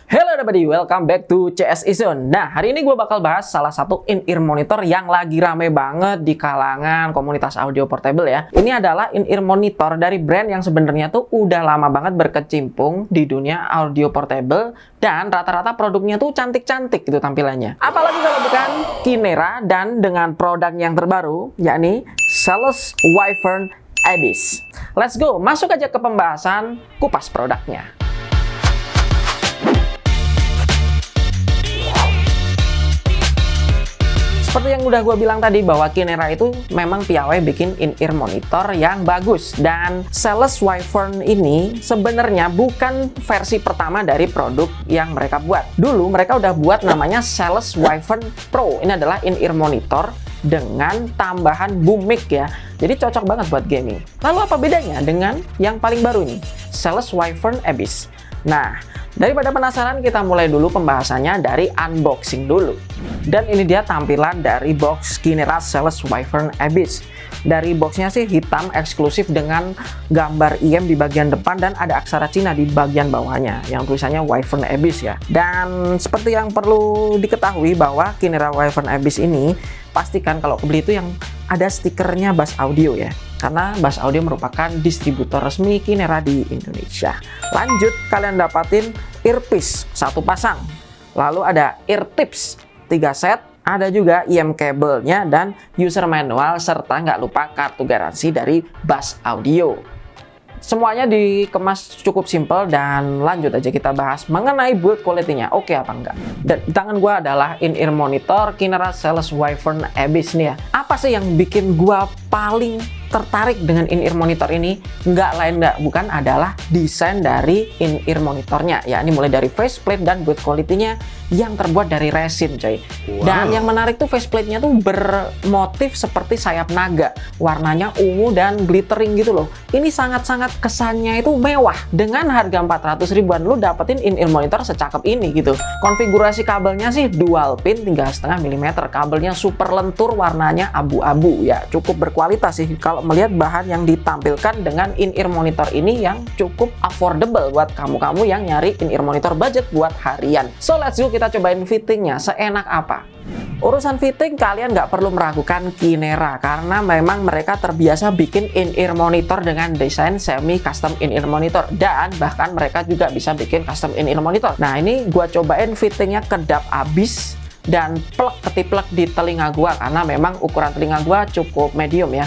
Hello everybody, welcome back to CS Izone. Nah, hari ini gue bakal bahas salah satu in-ear monitor yang lagi rame banget di kalangan komunitas audio portable ya. Ini adalah in-ear monitor dari brand yang sebenarnya tuh udah lama banget berkecimpung di dunia audio portable dan rata-rata produknya tuh cantik-cantik gitu tampilannya. Apalagi kalau bukan Kinera dan dengan produk yang terbaru, yakni Celes Wyvern Abyss. Let's go, masuk aja ke pembahasan kupas produknya. Seperti yang udah gue bilang tadi bahwa Kinera itu memang piawai bikin in-ear monitor yang bagus. Dan Celes Wyvern ini sebenarnya bukan versi pertama dari produk yang mereka buat. Dulu mereka udah buat namanya Celes Wyvern Pro. Ini adalah in-ear monitor dengan tambahan boom mic ya. Jadi cocok banget buat gaming. Lalu apa bedanya dengan yang paling baru ini? Celes Wyvern Abyss. Nah, daripada penasaran, kita mulai dulu pembahasannya dari unboxing dulu. Dan ini dia tampilan dari box Kinera Celes Wyvern Abyss. Dari boxnya sih hitam eksklusif dengan gambar IM di bagian depan dan ada aksara Cina di bagian bawahnya yang tulisannya Wyvern Abyss ya. Dan seperti yang perlu diketahui bahwa Kinera Wyvern Abyss ini pastikan kalau beli itu yang ada stikernya Bass Audio ya. Karena Bass Audio merupakan distributor resmi Kinera di Indonesia. Lanjut, kalian dapatin earpiece 1 pasang. Lalu ada ear tips 3 set, ada juga IM kabelnya dan user manual serta nggak lupa kartu garansi dari Bass Audio. Semuanya dikemas cukup simple dan lanjut aja kita bahas mengenai build quality-nya. Oke apa enggak? Dan di tangan gua adalah in-ear monitor Kinera Celes Wyvern Abyss nih ya. Apa sih yang bikin gua paling tertarik dengan in-ear monitor ini? Bukan adalah desain dari in-ear monitornya ya. Ini mulai dari faceplate dan build quality-nya yang terbuat dari resin coy. Dan yang menarik tuh faceplate-nya tuh bermotif seperti sayap naga. Warnanya ungu dan glittering gitu loh. Ini sangat-sangat kesannya itu mewah. Dengan harga 400 ribuan lu dapetin in-ear monitor secakep ini gitu. Konfigurasi kabelnya sih dual pin 3,5 mm. Kabelnya super lentur, warnanya abu-abu ya. Cukup berkualitas sih kalau melihat bahan yang ditampilkan dengan in-ear monitor ini yang cukup affordable buat kamu-kamu yang nyari in-ear monitor budget buat harian. So let's go, kita cobain fittingnya seenak apa. Urusan fitting kalian nggak perlu meragukan Kinera karena memang mereka terbiasa bikin in-ear monitor dengan desain semi custom in-ear monitor dan bahkan mereka juga bisa bikin custom in-ear monitor. Nah ini gua cobain fittingnya kedap abis dan plek ketiplek di telinga gua karena memang ukuran telinga gua cukup medium ya.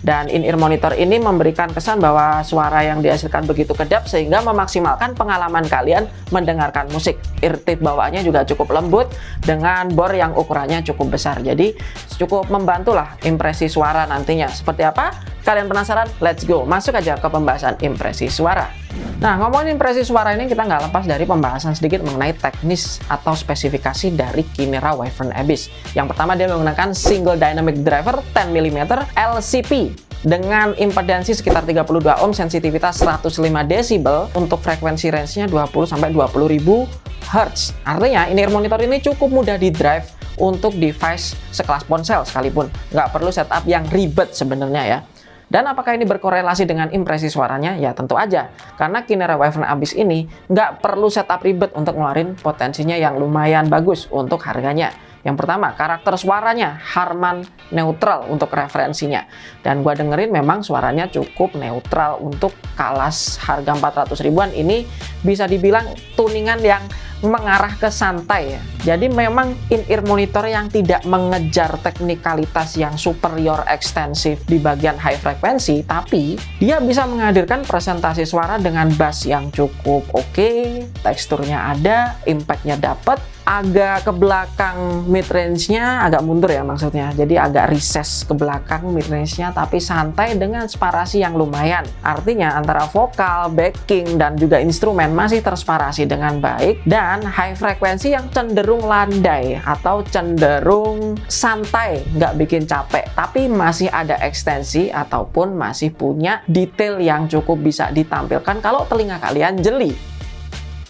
Dan in-ear monitor ini memberikan kesan bahwa suara yang dihasilkan begitu kedap sehingga memaksimalkan pengalaman kalian mendengarkan musik. Ear tip bawaannya juga cukup lembut dengan bor yang ukurannya cukup besar. Jadi cukup membantulah impresi suara nantinya. Seperti apa? Kalian penasaran? Let's go. Masuk aja ke pembahasan impresi suara. Nah, ngomongin impresi suara ini kita nggak lepas dari pembahasan sedikit mengenai teknis atau spesifikasi dari Kinera Wyvern Abyss. Yang pertama dia menggunakan single dynamic driver 10 mm LCP dengan impedansi sekitar 32 ohm, sensitivitas 105 desibel untuk frekuensi range-nya 20-20.000 Hz. Artinya in-ear monitor ini cukup mudah di drive untuk device sekelas ponsel sekalipun. Nggak perlu setup yang ribet sebenarnya ya. Dan apakah ini berkorelasi dengan impresi suaranya? Ya tentu aja, karena Kinera Wyvern Abyss ini nggak perlu setup ribet untuk ngeluarin potensinya yang lumayan bagus untuk harganya. Yang pertama, karakter suaranya Harman neutral untuk referensinya. Dan gua dengerin memang suaranya cukup neutral untuk kelas harga 400 ribuan ini bisa dibilang tuningan yang mengarah ke santai ya. Jadi memang in-ear monitor yang tidak mengejar teknikalitas yang superior ekstensif di bagian high frekuensi, tapi dia bisa menghadirkan presentasi suara dengan bass yang cukup oke, teksturnya ada, impact-nya dapet, agak ke belakang mid range-nya, agak mundur ya maksudnya. Jadi agak recess ke belakang mid range-nya tapi santai dengan sparasi yang lumayan. Artinya antara vokal, backing dan juga instrumen masih tersparasi dengan baik dan high frekuensi yang cenderung landai atau cenderung santai, nggak bikin capek tapi masih ada ekstensi ataupun masih punya detail yang cukup bisa ditampilkan kalau telinga kalian jeli.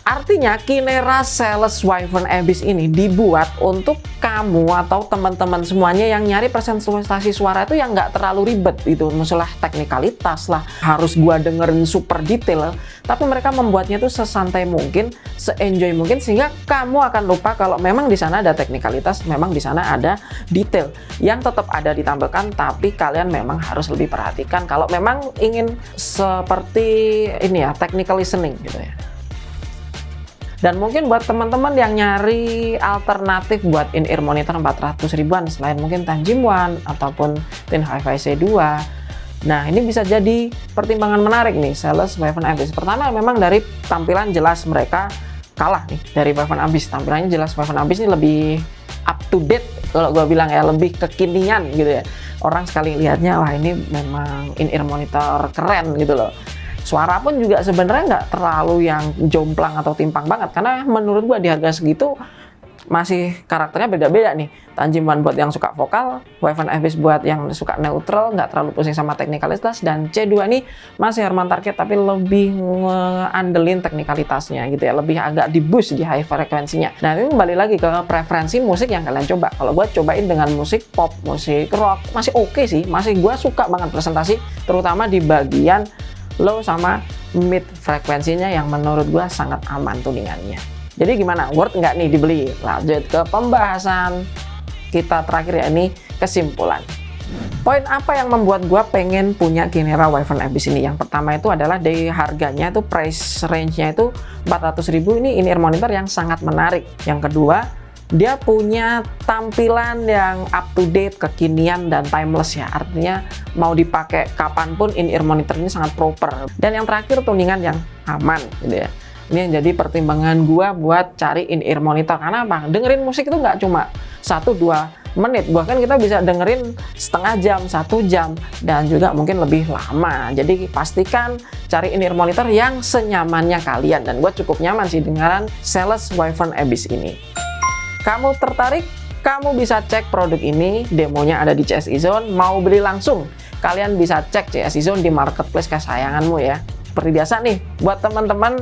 Artinya Kinera Sales Wyvern Abyss ini dibuat untuk kamu atau teman-teman semuanya yang nyari presentasi suara itu yang nggak terlalu ribet itu, masalah teknikalitas lah, harus gua dengerin super detail, tapi mereka membuatnya tuh sesantai mungkin, se-enjoy mungkin, sehingga kamu akan lupa kalau memang di sana ada teknikalitas, memang di sana ada detail yang tetap ada ditampilkan, tapi kalian memang harus lebih perhatikan kalau memang ingin seperti ini ya, technical listening gitu ya. Dan mungkin buat teman-teman yang nyari alternatif buat in-ear monitor 400 ribuan selain mungkin Tanjim One ataupun Tin Hi-Fi C2, nah ini bisa jadi pertimbangan menarik nih Sales Wyvern Abyss. Pertama, memang dari tampilan jelas mereka kalah nih dari Wyvern Abyss. Tampilannya jelas Wyvern Abyss ini lebih up to date kalau gue bilang ya, lebih kekinian gitu ya. Orang sekali lihatnya, wah ini memang in-ear monitor keren gitu loh. Suara pun juga sebenarnya nggak terlalu yang jomplang atau timpang banget, karena menurut gua di harga segitu masih karakternya beda-beda nih. Tanjim One buat yang suka vokal, Wyvern Abyss buat yang suka neutral, nggak terlalu pusing sama teknikalitas, dan C2 ini masih Harman Target tapi lebih ngeandelin teknikalitasnya gitu ya, lebih agak di boost di high frekuensinya. Nah ini kembali lagi ke preferensi musik yang kalian coba. Kalau gua cobain dengan musik pop, musik rock, masih oke sih, masih gua suka banget presentasi, terutama di bagian low sama mid frekuensinya yang menurut gua sangat aman tuningannya. Jadi gimana, worth nggak nih dibeli? Lanjut ke pembahasan kita terakhir, ya ini kesimpulan. Poin apa yang membuat gua pengen punya Kinera Wyvern Abyss ini? Yang pertama itu adalah dari harganya itu, price range-nya itu 400.000, ini in-ear monitor yang sangat menarik. Yang kedua, dia punya tampilan yang up to date, kekinian, dan timeless ya. Artinya mau dipakai kapanpun in-ear monitor ini sangat proper. Dan yang terakhir, tuningan yang aman gitu ya. Ini yang jadi pertimbangan gua buat cari in-ear monitor. Karena apa? Dengerin musik itu nggak cuma 1-2 menit, bahkan kita bisa dengerin setengah jam, 1 jam, dan juga mungkin lebih lama. Jadi pastikan cari in-ear monitor yang senyamannya kalian. Dan gue cukup nyaman sih dengan Sales Wyvern Abyss ini. Kamu tertarik? Kamu bisa cek produk ini, demonya ada di CSI Zone. Mau beli langsung, kalian bisa cek CSI Zone di marketplace kesayanganmu ya. Seperti biasa nih, buat teman-teman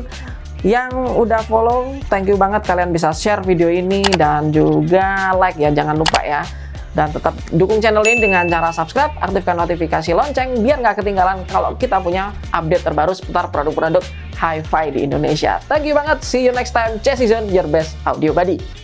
yang udah follow, thank you banget, kalian bisa share video ini dan juga like ya, jangan lupa ya. Dan tetap dukung channel ini dengan cara subscribe, aktifkan notifikasi lonceng biar nggak ketinggalan kalau kita punya update terbaru seputar produk-produk hi-fi di Indonesia. Thank you banget, see you next time. CSI Zone, your best audio buddy.